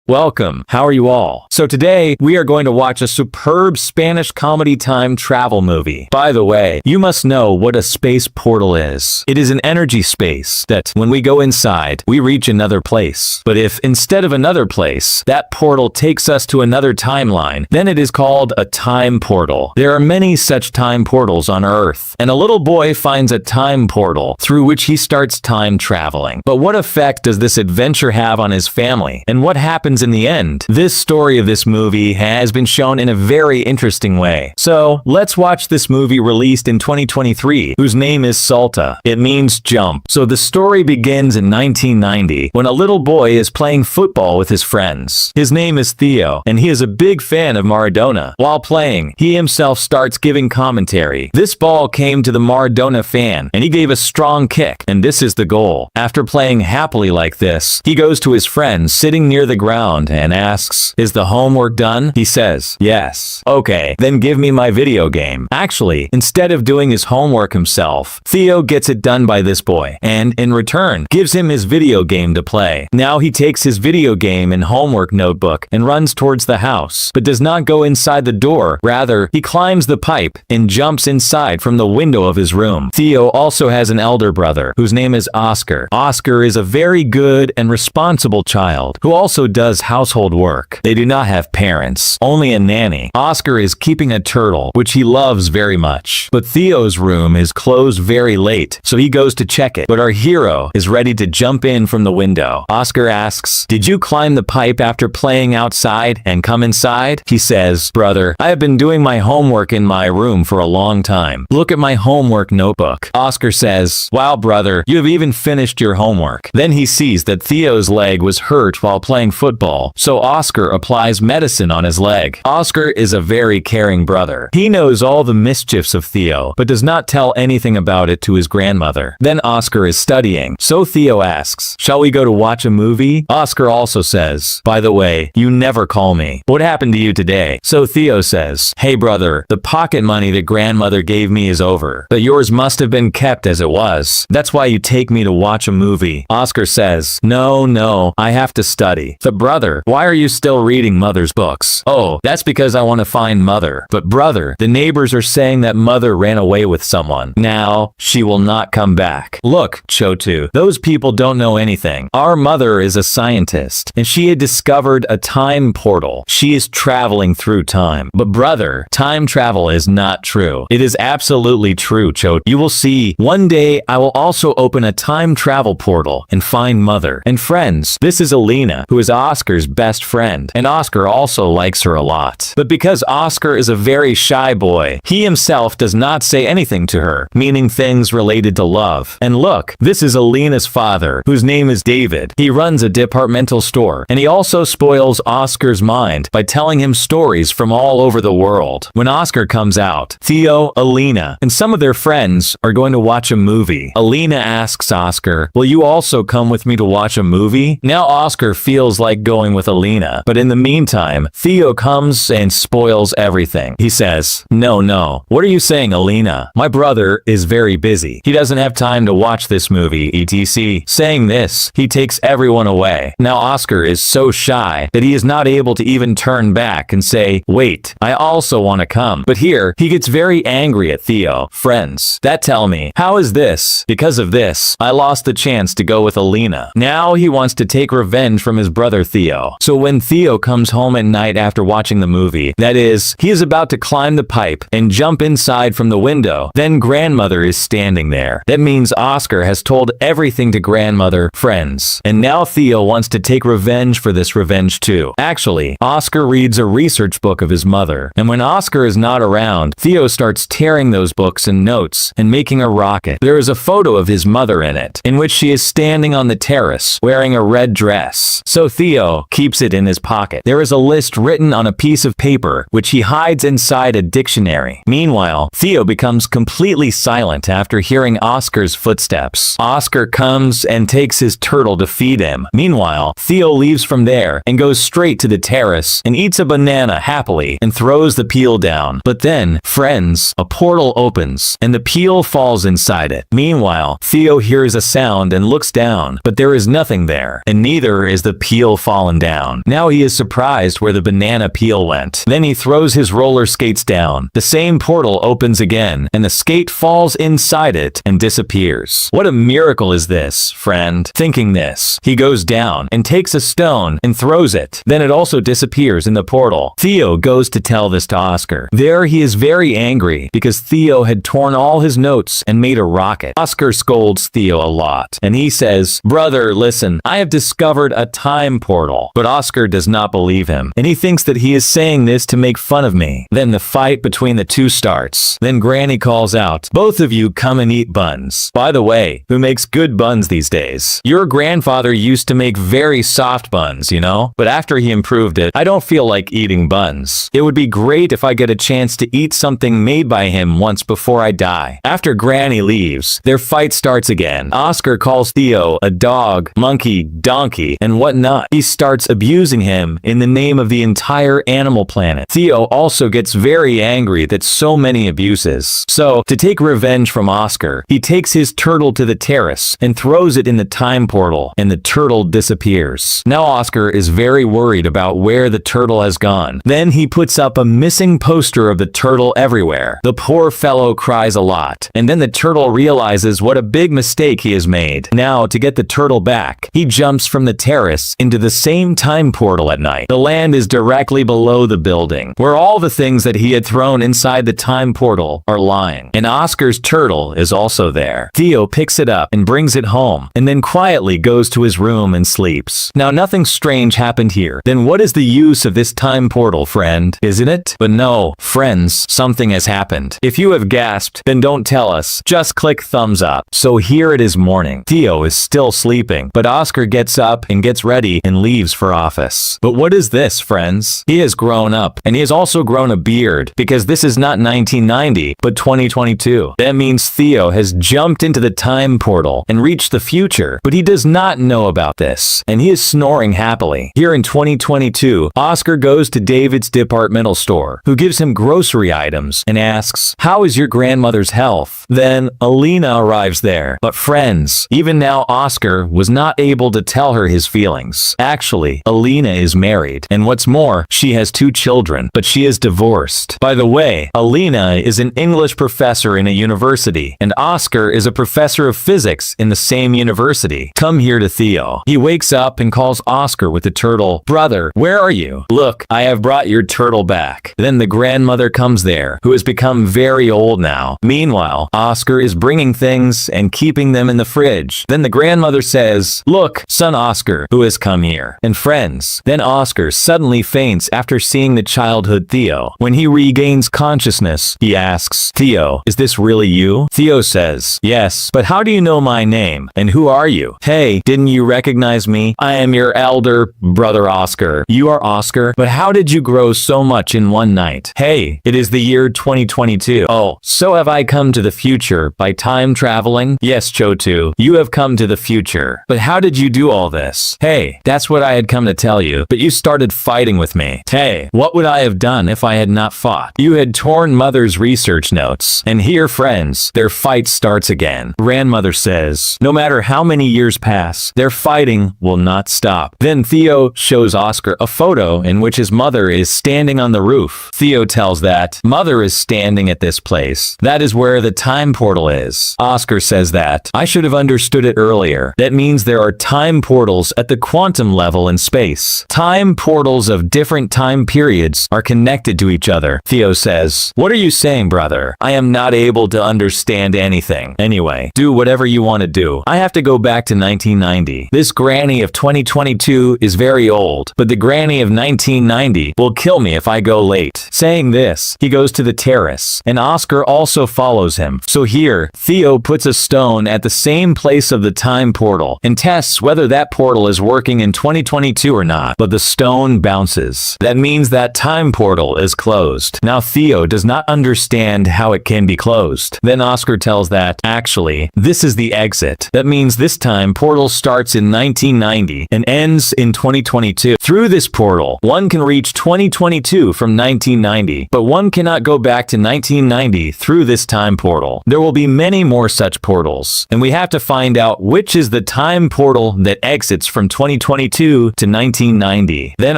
Welcome, how are you all? So today, we are going to watch a superb Spanish comedy time travel movie. By the way, you must know what a space portal is. It is an energy space that, when we go inside, we reach another place. But if, instead of another place, that portal takes us to another timeline, then it is called a time portal. There are many such time portals on Earth, and a little boy finds a time portal through which he starts time traveling. But what effect does this adventure have on his family? And what happens in the end? This story of this movie has been shown in a very interesting way. So, let's watch this movie released in 2023, whose name is Salta. It means jump. So the story begins in 1990, when a little boy is playing football with his friends. His name is Theo, and he is a big fan of Maradona. While playing, he himself starts giving commentary. This ball came to the Maradona fan, and he gave a strong kick, and this is the goal. After playing happily like this, he goes to his friends sitting near the ground and asks, "Is the homework done?" He says, "Yes." "Okay, then give me my video game." Actually, instead of doing his homework himself, Theo gets it done by this boy, and in return, gives him his video game to play. Now he takes his video game and homework notebook and runs towards the house, but does not go inside the door. Rather, he climbs the pipe and jumps inside from the window of his room. Theo also has an elder brother, whose name is Oscar. Oscar is a very good and responsible child, who also does household work. They do not have parents, only a nanny. Oscar is keeping a turtle, which he loves very much. But Theo's room is closed very late, so he goes to check it. But our hero is ready to jump in from the window. Oscar asks, "Did you climb the pipe after playing outside and come inside?" He says, "Brother, I have been doing my homework in my room for a long time. Look at my homework notebook." Oscar says, "Wow, brother, you have even finished your homework." Then he sees that Theo's leg was hurt while playing football, so Oscar applies medicine on his leg. Oscar is a very caring brother. He knows all the mischiefs of Theo, but does not tell anything about it to his grandmother. Then Oscar is studying, so Theo asks, "Shall we go to watch a movie?" Oscar also says, "By the way, you never call me. What happened to you today?" So Theo says, "Hey brother, the pocket money that grandmother gave me is over, but yours must have been kept as it was. That's why you take me to watch a movie." Oscar says, No, I have to study." "The brother, why are you still reading mother's books?" "Oh, that's because I want to find mother." "But brother, the neighbors are saying that mother ran away with someone. Now, she will not come back." "Look, Chotu, those people don't know anything. Our mother is a scientist, and she had discovered a time portal. She is traveling through time." "But brother, time travel is not true." "It is absolutely true, Chotu. You will see. One day, I will also open a time travel portal and find mother and friends." This is Alina, who is Oscar's best friend, and Oscar also likes her a lot. But because Oscar is a very shy boy, he himself does not say anything to her, meaning things related to love. And look, this is Alina's father, whose name is David. He runs a departmental store, and he also spoils Oscar's mind by telling him stories from all over the world. When Oscar comes out, Theo, Alina, and some of their friends are going to watch a movie. Alina asks Oscar, "Will you also come with me to watch a movie?" Now Oscar feels like going with Alina, but in the meantime, Theo comes and spoils everything. He says, No, what are you saying, Alina? My brother is very busy. He doesn't have time to watch this movie, etc." Saying this, he takes everyone away. Now Oscar is so shy that he is not able to even turn back and say, "Wait, I also want to come." But here, he gets very angry at Theo. "Friends, that tell me, how is this? Because of this, I lost the chance to go with Alina." Now he wants to take revenge from his brother Theo. So when Theo comes home at night after watching the movie, that is, he is about to climb the pipe and jump inside from the window, then grandmother is standing there. That means Oscar has told everything to grandmother, friends, and now Theo wants to take revenge for this revenge too. Actually, Oscar reads a research book of his mother, and when Oscar is not around, Theo starts tearing those books and notes and making a rocket. There is a photo of his mother in it, in which she is standing on the terrace wearing a red dress. So Theo keeps it in his pocket. There is a list written on a piece of paper, which he hides inside a dictionary. Meanwhile, Theo becomes completely silent after hearing Oscar's footsteps. Oscar comes and takes his turtle to feed him. Meanwhile, Theo leaves from there and goes straight to the terrace and eats a banana happily and throws the peel down. But then, friends, a portal opens and the peel falls inside it. Meanwhile, Theo hears a sound and looks down, but there is nothing there, and neither is the peel falling. fallen down. Now he is surprised where the banana peel went. Then he throws his roller skates down. The same portal opens again, and the skate falls inside it and disappears. What a miracle is this, friend? Thinking this, he goes down and takes a stone and throws it. Then it also disappears in the portal. Theo goes to tell this to Oscar. There he is very angry because Theo had torn all his notes and made a rocket. Oscar scolds Theo a lot, and he says, "Brother, listen, I have discovered a time portal." But Oscar does not believe him, and he thinks that he is saying this to make fun of me. Then the fight between the two starts. Then Granny calls out, "Both of you come and eat buns." By the way, who makes good buns these days? Your grandfather used to make very soft buns, you know? But after he improved it, I don't feel like eating buns. It would be great if I get a chance to eat something made by him once before I die. After Granny leaves, their fight starts again. Oscar calls Theo a dog, monkey, donkey, and whatnot. He starts abusing him in the name of the entire animal planet. Theo also gets very angry that so many abuses. So, to take revenge from Oscar, he takes his turtle to the terrace and throws it in the time portal, and the turtle disappears. Now Oscar is very worried about where the turtle has gone. Then he puts up a missing poster of the turtle everywhere. The poor fellow cries a lot, and then the turtle realizes what a big mistake he has made. Now, to get the turtle back, he jumps from the terrace into the same time portal at night. The land is directly below the building, where all the things that he had thrown inside the time portal are lying. And Oscar's turtle is also there. Theo picks it up and brings it home, and then quietly goes to his room and sleeps. Now nothing strange happened here. Then what is the use of this time portal, friend? Isn't it? But no, friends, something has happened. If you have gasped, then don't tell us. Just click thumbs up. So here it is morning. Theo is still sleeping, but Oscar gets up and gets ready and leaves for office. But what is this, friends? He has grown up, and he has also grown a beard, because this is not 1990, but 2022. That means Theo has jumped into the time portal and reached the future, but he does not know about this, and he is snoring happily. Here in 2022, Oscar goes to David's departmental store, who gives him grocery items and asks, "How is your grandmother's health?" Then Alina arrives there. But friends, even now Oscar was not able to tell her his feelings. Actually, Alina is married, and what's more, she has 2 children, but she is divorced. By the way, Alina is an English professor in a university, and Oscar is a professor of physics in the same university. Come here to Theo. He wakes up and calls Oscar with the turtle. "Brother, where are you? Look, I have brought your turtle back." Then the grandmother comes there, who has become very old now. Meanwhile, Oscar is bringing things and keeping them in the fridge. Then the grandmother says, "Look, son Oscar, who has come here." And friends, then Oscar suddenly faints after seeing the childhood Theo. When he regains consciousness, he asks, "Theo, is this really you?" Theo says, "Yes, but how do you know my name? And who are you?" "Hey, didn't you recognize me? I am your elder brother Oscar." "You are Oscar? But how did you grow so much in one night?" "Hey, it is the year 2022. "Oh, so have I come to the future by time traveling?" "Yes, Chotu, you have come to the future. But how did you do all this?" "Hey, that's what I had come to tell you, but you started fighting with me." "Hey, what would I have done if I had not fought?" "You had torn mother's research notes." And here, friends, their fight starts again. Grandmother says, no matter how many years pass, their fighting will not stop. Then Theo shows Oscar a photo in which his mother is standing on the roof. Theo tells that mother is standing at this place. That is where the time portal is. Oscar says that I should have understood it earlier. That means there are time portals at the quantum level in space. Time portals of different time periods are connected to each other. Theo says, "What are you saying, brother? I am not able to understand anything. Anyway, do whatever you want to do. I have to go back to 1990. This granny of 2022 is very old, but the granny of 1990 will kill me if I go late." Saying this, he goes to the terrace, and Oscar also follows him. So here, Theo puts a stone at the same place of the time portal and tests whether that portal is working in 2022 or not, but the stone bounces. That means that time portal is closed. Now Theo does not understand how it can be closed. Then Oscar tells that, actually, this is the exit. That means this time portal starts in 1990 and ends in 2022. Through this portal, one can reach 2022 from 1990, but one cannot go back to 1990 through this time portal. There will be many more such portals, and we have to find out which is the time portal that exits from 2022 1982 to 1990. Then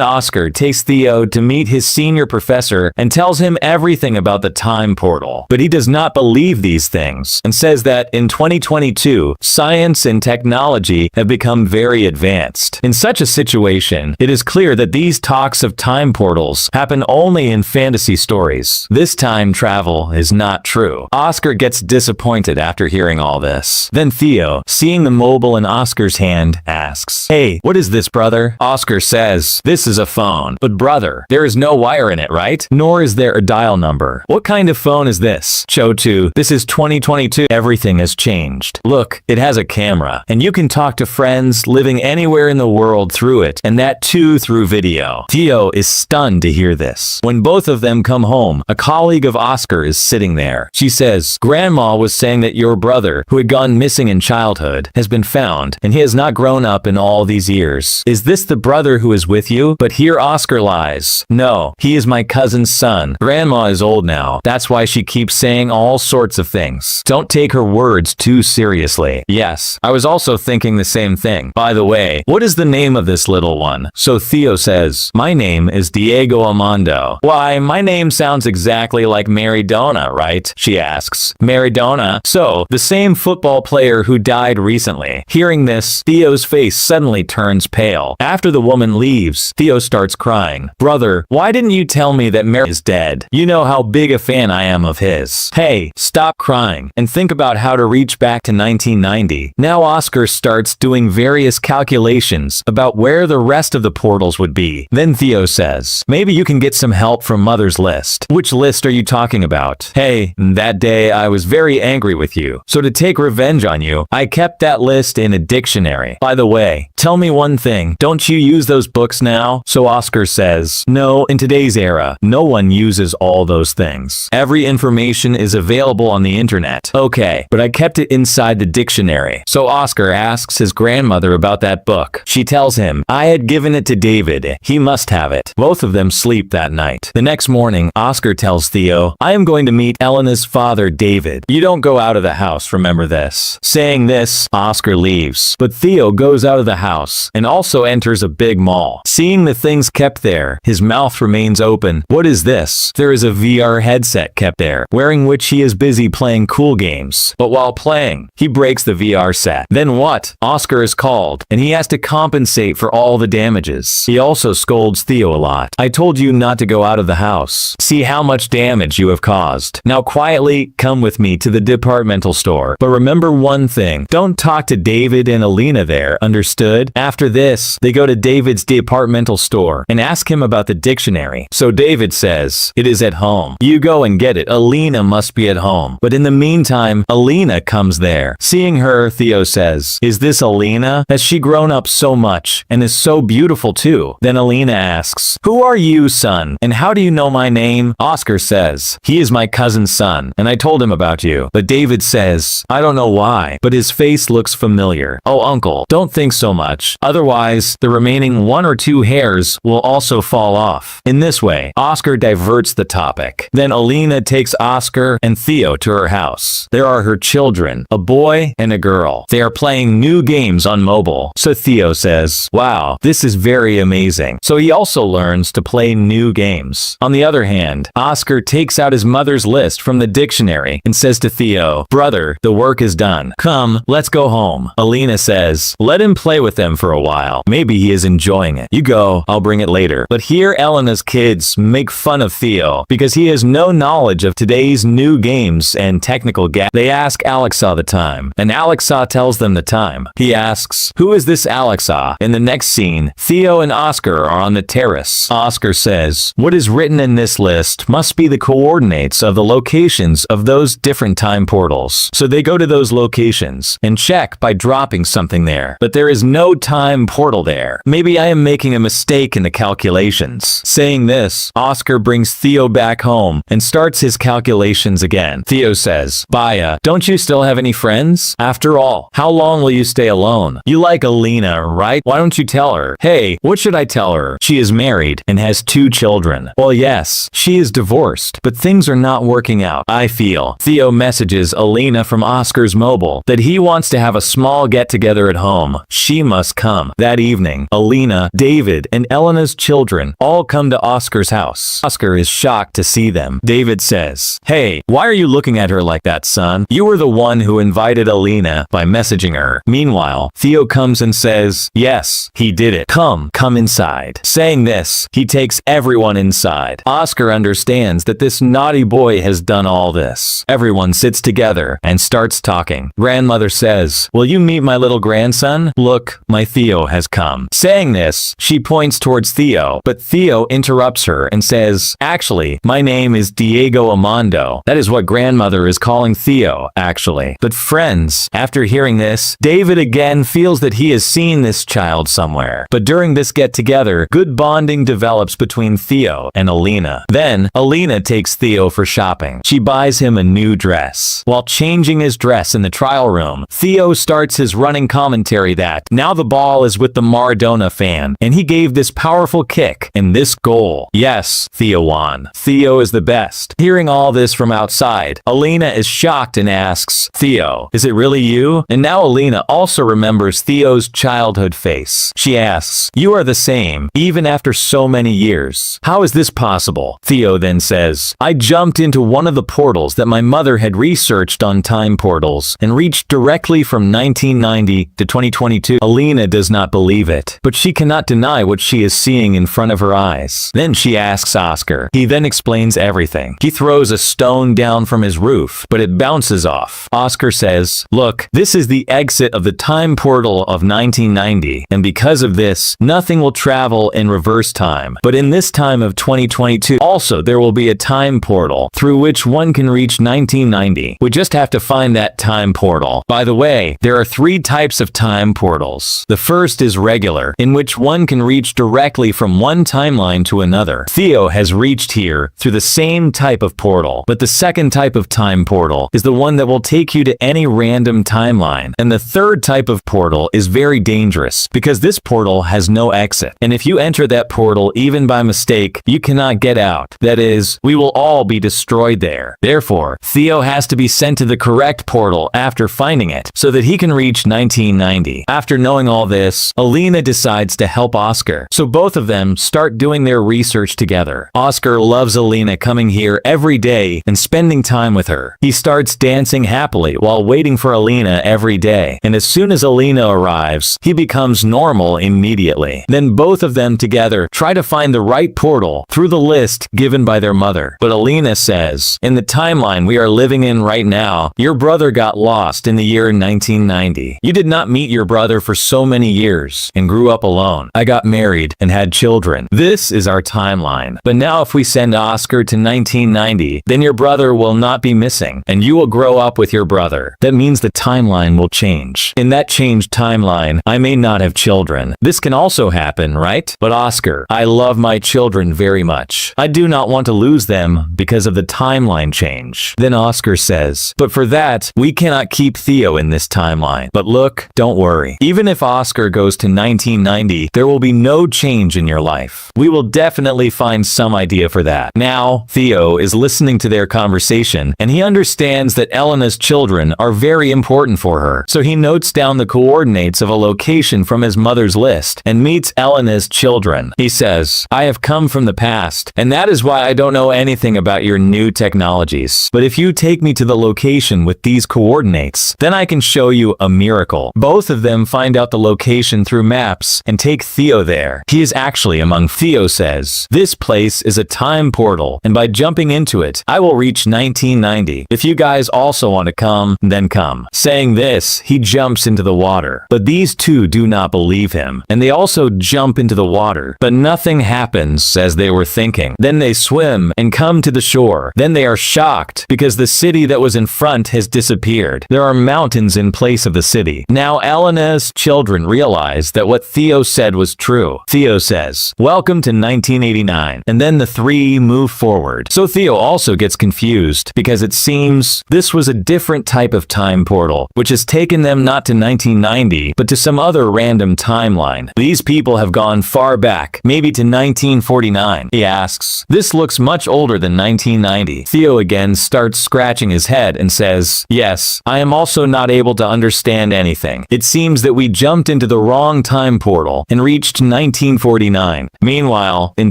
Oscar takes Theo to meet his senior professor and tells him everything about the time portal. But he does not believe these things and says that in 2022, science and technology have become very advanced. In such a situation, it is clear that these talks of time portals happen only in fantasy stories. This time travel is not true. Oscar gets disappointed after hearing all this. Then Theo, seeing the mobile in Oscar's hand, asks, "Hey, what is this, brother?" Oscar says, "This is a phone." "But brother, there is no wire in it, right? Nor is there a dial number. What kind of phone is this?" Cho-2, "This is 2022. Everything has changed. Look, it has a camera, and you can talk to friends living anywhere in the world through it, and that too through video." Theo is stunned to hear this. When both of them come home, a colleague of Oscar is sitting there. She says, "Grandma was saying that your brother, who had gone missing in childhood, has been found, and he has not grown up in all these years. Is this the brother who is with you?" But here Oscar lies. "No, he is my cousin's son. Grandma is old now. That's why she keeps saying all sorts of things. Don't take her words too seriously." "Yes, I was also thinking the same thing. By the way, what is the name of this little one?" So Theo says, "My name is Diego Armando." "Why, my name sounds exactly like Maradona, right?" she asks. "Maradona? So, the same football player who died recently." Hearing this, Theo's face suddenly turns pale. After the woman leaves, Theo starts crying. "Brother, why didn't you tell me that Mar is dead? You know how big a fan I am of his." "Hey, stop crying and think about how to reach back to 1990. Now Oscar starts doing various calculations about where the rest of the portals would be. Then Theo says, "Maybe you can get some help from Mother's list." "Which list are you talking about?" "Hey, that day I was very angry with you. So to take revenge on you, I kept that list in a dictionary. By the way, tell me one thing, don't you use those books now?" So Oscar says, "No, in today's era, no one uses all those things. Every information is available on the internet." "Okay, but I kept it inside the dictionary." So Oscar asks his grandmother about that book. She tells him, "I had given it to David. He must have it." Both of them sleep that night. The next morning, Oscar tells Theo, "I am going to meet Elena's father, David. You don't go out of the house, remember this." Saying this, Oscar leaves. But Theo goes out of the house and also enters a big mall. Seeing the things kept there, his mouth remains open. What is this? There is a VR headset kept there, wearing which he is busy playing cool games. But while playing, he breaks the VR set. Then what? Oscar is called, and he has to compensate for all the damages. He also scolds Theo a lot. "I told you not to go out of the house. See how much damage you have caused. Now quietly come with me to the departmental store. But remember one thing, don't talk to David and Alina there, understood?" After this, they go to David's departmental store and ask him about the dictionary. So David says, "It is at home. You go and get it. Alina must be at home." But in the meantime, Alina comes there. Seeing her, Theo says, "Is this Alina? Has she grown up so much and is so beautiful too?" Then Alina asks, "Who are you, son? And how do you know my name?" Oscar says, "He is my cousin's son, and I told him about you." But David says, "I don't know why, but his face looks familiar." "Oh, uncle, don't think so much. Otherwise, the remaining 1 or 2 hairs will also fall off." In this way, Oscar diverts the topic. Then Alina takes Oscar and Theo to her house. There are her children, a boy and a girl. They are playing new games on mobile. So Theo says, "Wow, this is very amazing." So he also learns to play new games. On the other hand, Oscar takes out his mother's list from the dictionary and says to Theo, "Brother, the work is done. Come, let's go home." Alina says, "Let him play with them for a while. Maybe he is enjoying it. You go, I'll bring it later." But here Elena's kids make fun of Theo because he has no knowledge of today's new games and technical gadgets. They ask Alexa the time, and Alexa tells them the time. He asks, "Who is this Alexa?" In the next scene, Theo and Oscar are on the terrace. Oscar says, "What is written in this list must be the coordinates of the locations of those different time portals." So they go to those locations and check by dropping something there. But there is no time portal there. "Maybe I am making a mistake in the calculations." Saying this, Oscar brings Theo back home and starts his calculations again. Theo says, "Baya, don't you still have any friends? After all, how long will you stay alone? You like Alina, right? Why don't you tell her?" "Hey, what should I tell her? She is married and has 2 children." "Well, yes, she is divorced, but things are not working out, I feel." Theo messages Alina from Oscar's mobile that he wants to have a small get-together at home. She must come. That That evening, Alina, David, and Elena's children all come to Oscar's house. Oscar is shocked to see them. David says, "Hey, why are you looking at her like that, son? You were the one who invited Alina by messaging her." Meanwhile, Theo comes and says, "Yes, he did it. Come inside." Saying this, he takes everyone inside. Oscar understands that this naughty boy has done all this. Everyone sits together and starts talking. Grandmother says, "Will you meet my little grandson? Look, my Theo has come." Saying this, she points towards Theo, but Theo interrupts her and says, "Actually, my name is Diego Amando." That is what grandmother is calling Theo, actually. But friends, after hearing this, David again feels that he has seen this child somewhere. But during this get-together, good bonding develops between Theo and Alina. Then, Alina takes Theo for shopping. She buys him a new dress. While changing his dress in the trial room, Theo starts his running commentary that now the ball is with the Maradona fan, and he gave this powerful kick and this goal. Yes, Theo won. Theo is the best. Hearing all this from outside, Alina is shocked and asks, "Theo, is it really you?" And now Alina also remembers Theo's childhood face. She asks, "You are the same, even after so many years. How is this possible?" Theo then says, "I jumped into one of the portals that my mother had researched on time portals and reached directly from 1990 to 2022. Alina does not believe it, but she cannot deny what she is seeing in front of her eyes. Then she asks Oscar. He then explains everything. He throws a stone down from his roof, but it bounces off. Oscar says, "Look, this is the exit of the time portal of 1990, and because of this, nothing will travel in reverse time. But in this time of 2022, also there will be a time portal through which one can reach 1990. We just have to find that time portal." By the way, there are 3 types of time portals. The first is regular, in which one can reach directly from one timeline to another. Theo has reached here through the same type of portal, but the second type of time portal is the one that will take you to any random timeline. And the third type of portal is very dangerous, because this portal has no exit. And if you enter that portal even by mistake, you cannot get out. That is, we will all be destroyed there. Therefore, Theo has to be sent to the correct portal after finding it, so that he can reach 1990. After knowing all this, Alina decides to help Oscar. So both of them start doing their research together. Oscar loves Alina coming here every day and spending time with her. He starts dancing happily while waiting for Alina every day. And as soon as Alina arrives, he becomes normal immediately. Then both of them together try to find the right portal through the list given by their mother. But Alina says, "In the timeline we are living in right now, your brother got lost in the year 1990. You did not meet your brother for so many years and grew up alone. I got married and had children. This is our timeline. But now if we send Oscar to 1990, then your brother will not be missing, and you will grow up with your brother. That means the timeline will change. In that changed timeline, I may not have children. This can also happen, right? But Oscar, I love my children very much. I do not want to lose them because of the timeline change." Then Oscar says, "But for that, we cannot keep Theo in this timeline. But look, don't worry. Even if Oscar goes to 1990, there will be no change in your life. We will definitely find some idea for that." Now, Theo is listening to their conversation, and he understands that Elena's children are very important for her. So he notes down the coordinates of a location from his mother's list and meets Elena's children. He says, "I have come from the past, and that is why I don't know anything about your new technologies. But if you take me to the location with these coordinates, then I can show you a miracle." Both of them find out the location through maps and take Theo there. He is actually among. Theo says, "This place is a time portal, and by jumping into it, I will reach 1990. If you guys also want to come, then come." Saying this, he jumps into the water. But these two do not believe him, and they also jump into the water. But nothing happens as they were thinking. Then they swim and come to the shore. Then they are shocked because the city that was in front has disappeared. There are mountains in place of the city. Now Elena's children realize that what Theo said was true. Theo says, "Welcome to 1989. And then the 3 move forward. So Theo also gets confused because it seems this was a different type of time portal, which has taken them not to 1990, but to some other random timeline. These people have gone far back, maybe to 1949. He asks, "This looks much older than 1990. Theo again starts scratching his head and says, "Yes, I am also not able to understand anything. It seems that we jumped into the wrong long time portal and reached 1949. Meanwhile, in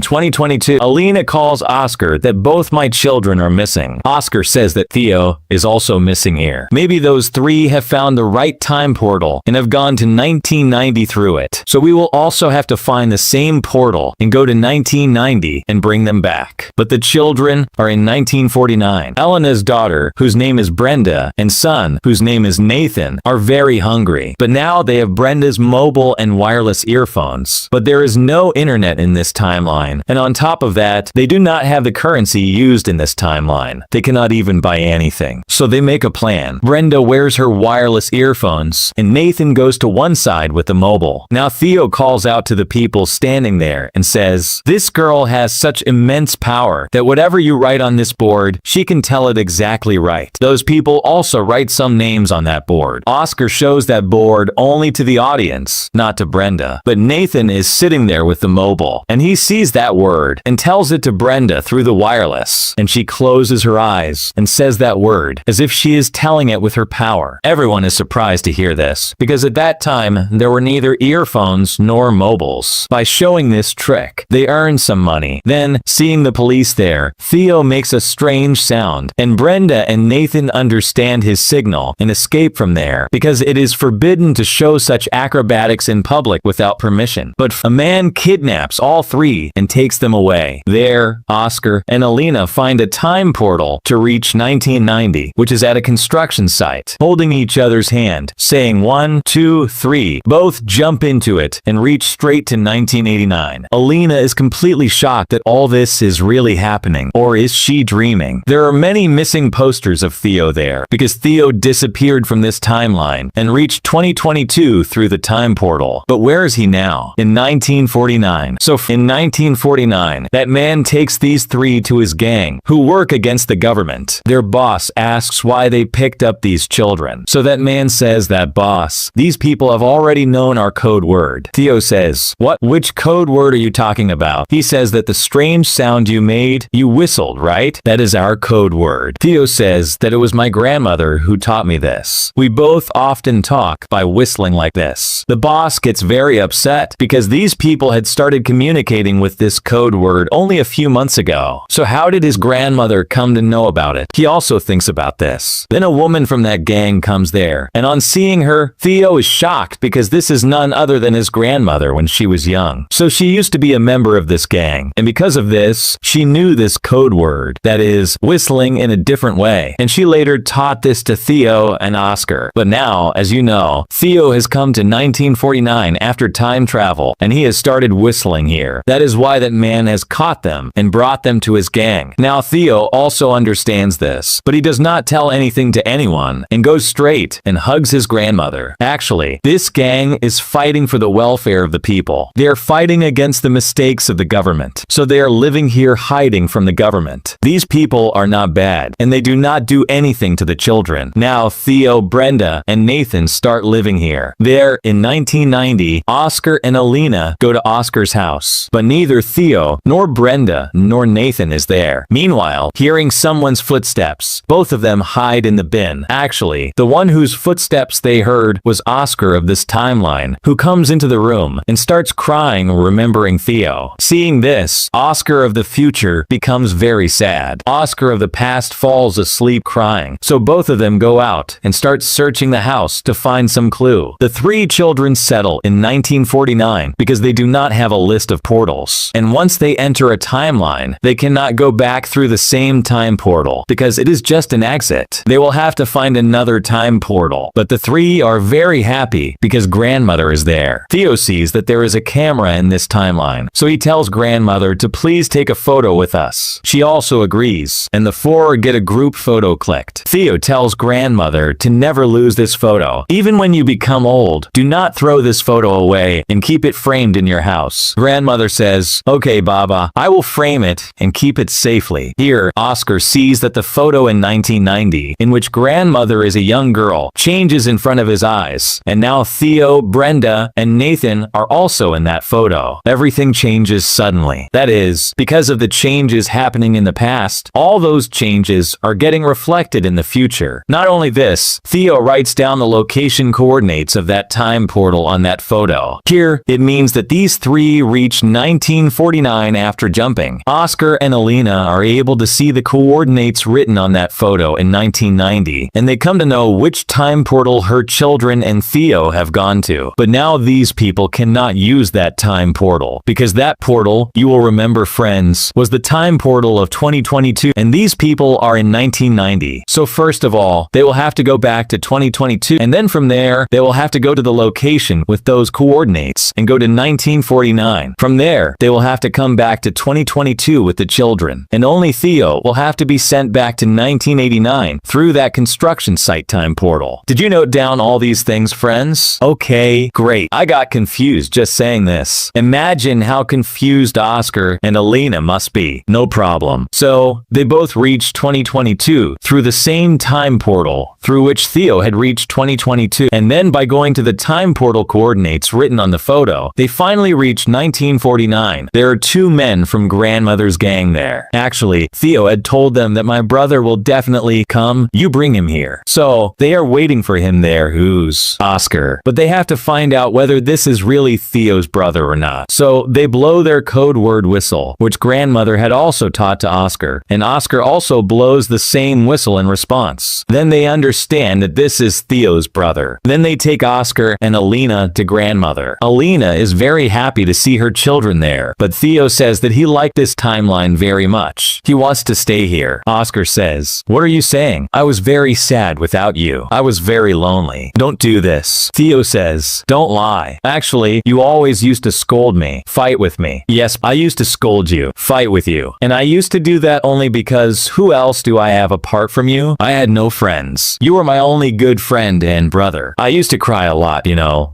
2022, Alina calls Oscar that both my children are missing. Oscar says that Theo is also missing here. Maybe those three have found the right time portal and have gone to 1990 through it. So we will also have to find the same portal and go to 1990 and bring them back. But the children are in 1949. Elena's daughter, whose name is Brenda, and son, whose name is Nathan, are very hungry. But now they have Brenda's mobile and wireless earphones. But there is no internet in this timeline. And on top of that, they do not have the currency used in this timeline. They cannot even buy anything. So they make a plan. Brenda wears her wireless earphones, and Nathan goes to one side with the mobile. Now Theo calls out to the people standing there and says, "This girl has such immense power that whatever you write on this board, she can tell it exactly right." Those people also write some names on that board. Oscar shows that board only to the audience, not to Brenda. But Nathan is sitting there with the mobile, and he sees that word and tells it to Brenda through the wireless. And she closes her eyes and says that word as if she is telling it with her power. Everyone is surprised to hear this, because at that time, there were neither earphones nor mobiles. By showing this trick, they earn some money. Then, seeing the police there, Theo makes a strange sound, and Brenda and Nathan understand his signal and escape from there, because it is forbidden to show such acrobatics in public without permission. But a man kidnaps all three and takes them away. There, Oscar and Alina find a time portal to reach 1990, which is at a construction site, holding each other's hand, saying 1, 2, 3. Both jump into it and reach straight to 1989. Alina is completely shocked that all this is really happening, or is she dreaming? There are many missing posters of Theo there, because Theo disappeared from this timeline and reached 2022 through the time portal. But where is he now? In 1949. So in 1949, that man takes these three to his gang, who work against the government. Their boss asks why they picked up these children. So that man says that, "Boss, these people have already known our code word." Theo says, "What? Which code word are you talking about?" He says that the strange sound you made, you whistled, right? That is our code word. Theo says that it was my grandmother who taught me this. We both often talk by whistling like this. The boss gets very upset because these people had started communicating with this code word only a few months ago. So how did his grandmother come to know about it? He also thinks about this. Then a woman from that gang comes there, and on seeing her, Theo is shocked because this is none other than his grandmother when she was young. So she used to be a member of this gang, and because of this, she knew this code word, that is, whistling in a different way, and she later taught this to Theo and Oscar. But now, as you know, Theo has come to 1949 after time travel, and he has started whistling here. That is why that man has caught them and brought them to his gang. Now Theo also understands this, but he does not tell anything to anyone and goes straight and hugs his grandmother. Actually, this gang is fighting for the welfare of the people. They are fighting against the mistakes of the government. So they are living here hiding from the government. These people are not bad, and they do not do anything to the children. Now Theo, Brenda, and Nathan start living here. There, in 1990, Oscar and Alina go to Oscar's house, but neither Theo, nor Brenda, nor Nathan is there. Meanwhile, hearing someone's footsteps, both of them hide in the bin. Actually, the one whose footsteps they heard was Oscar of this timeline, who comes into the room and starts crying, remembering Theo. Seeing this, Oscar of the future becomes very sad. Oscar of the past falls asleep crying. So both of them go out and start searching the house to find some clue. The three children settle in 1949 because they do not have a list of portals. And once they enter a timeline, they cannot go back through the same time portal because it is just an exit. They will have to find another time portal. But the three are very happy because grandmother is there. Theo sees that there is a camera in this timeline, so he tells grandmother to please take a photo with us. She also agrees, and the four get a group photo clicked. Theo tells grandmother to never lose this photo. Even when you become old, do not throw this photo away and keep it framed in your house. Grandmother says, "Okay, Baba, I will frame it and keep it safely." Here, Oscar sees that the photo in 1990, in which grandmother is a young girl, changes in front of his eyes, and now Theo, Brenda, and Nathan are also in that photo. Everything changes suddenly. That is, because of the changes happening in the past, all those changes are getting reflected in the future. Not only this, Theo writes down the location coordinates of that time portal portal on that photo. Here, it means that these three reach 1949 after jumping. Oscar and Alina are able to see the coordinates written on that photo in 1990, and they come to know which time portal her children and Theo have gone to. But now these people cannot use that time portal, because that portal, you will remember friends, was the time portal of 2022, and these people are in 1990. So first of all, they will have to go back to 2022, and then from there, they will have to go to the location with those coordinates and go to 1949. From there, they will have to come back to 2022 with the children, and only Theo will have to be sent back to 1989 through that construction site time portal. Did you note down all these things, friends? Okay, great. I got confused just saying this. Imagine how confused Oscar and Alina must be. No problem. So, they both reached 2022 through the same time portal through which Theo had reached 2022, and then by going to the time portal coordinates written on the photo, they finally reached 1949. There are two men from grandmother's gang there. Actually, Theo had told them that my brother will definitely come. You bring him here. So, they are waiting for him there. Who's Oscar? But they have to find out whether this is really Theo's brother or not. So, they blow their code word whistle, which grandmother had also taught to Oscar, and Oscar also blows the same whistle in response. Then they understand that this is Theo's brother. Then they take Oscar and Alina to grandmother. Alina is very happy to see her children there, but Theo says that he liked this timeline very much. He wants to stay here. Oscar says, "What are you saying? I was very sad without you. I was very lonely. Don't do this." Theo says, "Don't lie. Actually, you always used to scold me, fight with me." "Yes, I used to scold you, fight with you. And I used to do that only because who else do I have apart from you? I had no friends. You were my only good friend and brother. I used to cry a lot,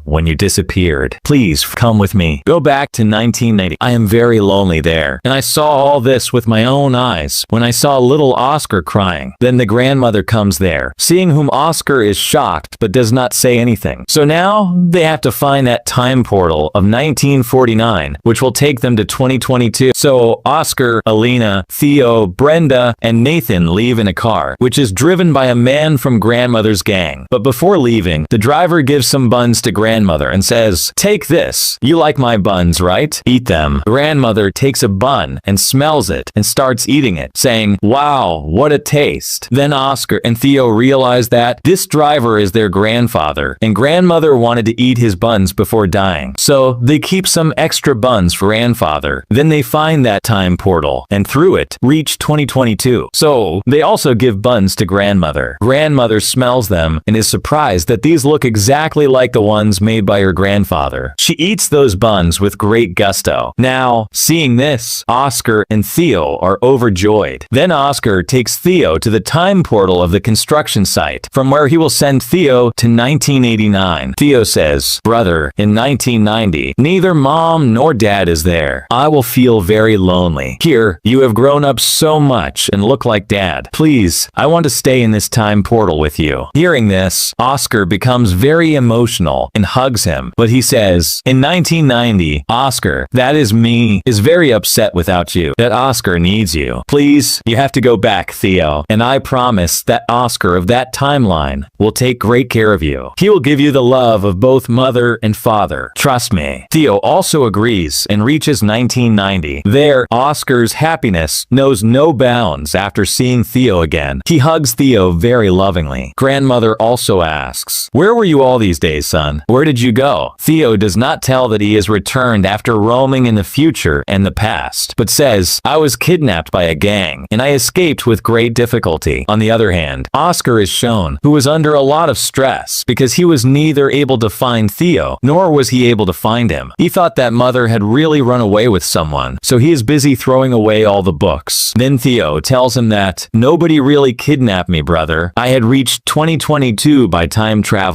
when you disappeared. Please, come with me. Go back to 1990. I am very lonely there. And I saw all this with my own eyes when I saw little Oscar crying." Then the grandmother comes there, seeing whom Oscar is shocked but does not say anything. So now they have to find that time portal of 1949, which will take them to 2022. So Oscar, Alina, Theo, Brenda, and Nathan leave in a car, which is driven by a man from grandmother's gang. But before leaving, the driver gives some buns to grandmother and says, "Take this. You like my buns, right? Eat them." Grandmother takes a bun and smells it and starts eating it, saying, "Wow, what a taste." Then Oscar and Theo realize that this driver is their grandfather, and grandmother wanted to eat his buns before dying. So they keep some extra buns for grandfather. Then they find that time portal, and through it, reach 2022. So they also give buns to grandmother. Grandmother smells them and is surprised that these look exactly like the ones made by her grandfather. She eats those buns with great gusto. Now, seeing this, Oscar and Theo are overjoyed. Then Oscar takes Theo to the time portal of the construction site, from where he will send Theo to 1989. Theo says, "Brother, in 1990, neither mom nor dad is there. I will feel very lonely. Here, you have grown up so much and look like dad. Please, I want to stay in this time portal with you." Hearing this, Oscar becomes very emotional and hugs him, but he says, "In 1990, Oscar, that is me, is very upset without you, that Oscar needs you. Please, you have to go back, Theo, and I promise that Oscar of that timeline will take great care of you. He will give you the love of both mother and father. Trust me." Theo also agrees and reaches 1990. There, Oscar's happiness knows no bounds after seeing Theo again. He hugs Theo very lovingly. Grandmother also asks, "Where were you all these days, son? Where did you go?" Theo does not tell that he has returned after roaming in the future and the past, but says, "I was kidnapped by a gang, and I escaped with great difficulty." On the other hand, Oscar is shown, who was under a lot of stress because he was neither able to find Theo, nor was he able to find him. He thought that mother had really run away with someone, so he is busy throwing away all the books. Then Theo tells him that, "Nobody really kidnapped me, brother. I had reached 2022 by time traveling,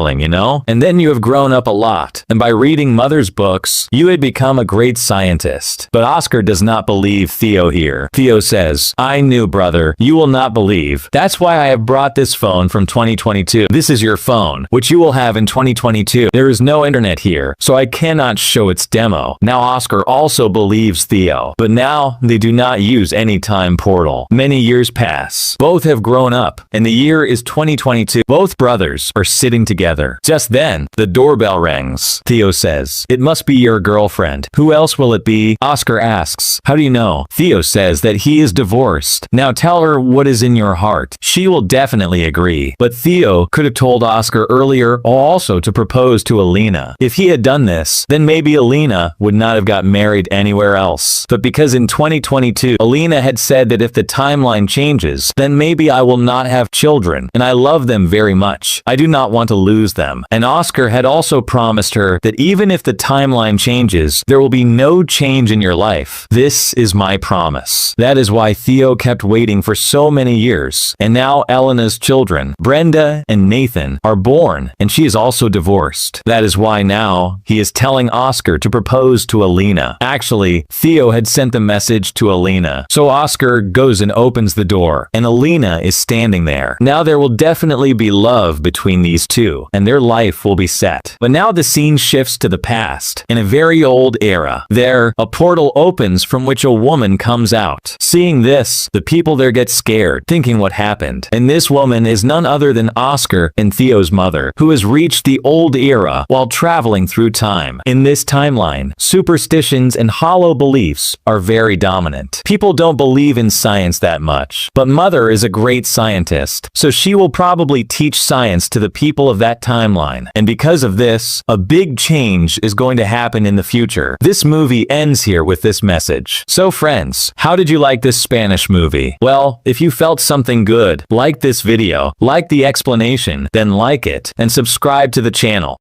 And then you have grown up a lot, and by reading mother's books, you had become a great scientist." But Oscar does not believe Theo here. Theo says, "I knew, brother. You will not believe. That's why I have brought this phone from 2022. This is your phone, which you will have in 2022. There is no internet here, so I cannot show its demo." Now Oscar also believes Theo, but now they do not use any time portal. Many years pass. Both have grown up, and the year is 2022. Both brothers are sitting together. Just then, the doorbell doorbell rings. Theo says, "It must be your girlfriend. Who else will it be?" Oscar asks, "How do you know?" Theo says that he is divorced. "Now tell her what is in your heart. She will definitely agree." But Theo could have told Oscar earlier also to propose to Alina. If he had done this, then maybe Alina would not have got married anywhere else. But because in 2022, Alina had said that if the timeline changes, then maybe I will not have children, and I love them very much. I do not want to lose them. And Oscar had also promised her that even if the timeline changes, there will be no change in your life. This is my promise. That is why Theo kept waiting for so many years. And now Elena's children, Brenda and Nathan, are born, and she is also divorced. That is why now he is telling Oscar to propose to Alina. Actually, Theo had sent the message to Alina. So Oscar goes and opens the door, and Alina is standing there. Now there will definitely be love between these two, and their life will be set. But now the scene shifts to the past, in a very old era. There, a portal opens from which a woman comes out. Seeing this, the people there get scared, thinking what happened. And this woman is none other than Oscar and Theo's mother, who has reached the old era while traveling through time. In this timeline, superstitions and hollow beliefs are very dominant. People don't believe in science that much, but Mother is a great scientist, so she will probably teach science to the people of that timeline. And because of this, a big change is going to happen in the future. This movie ends here with this message. So friends, how did you like this Spanish movie? Well, if you felt something good, like this video, like the explanation, then like it, and subscribe to the channel.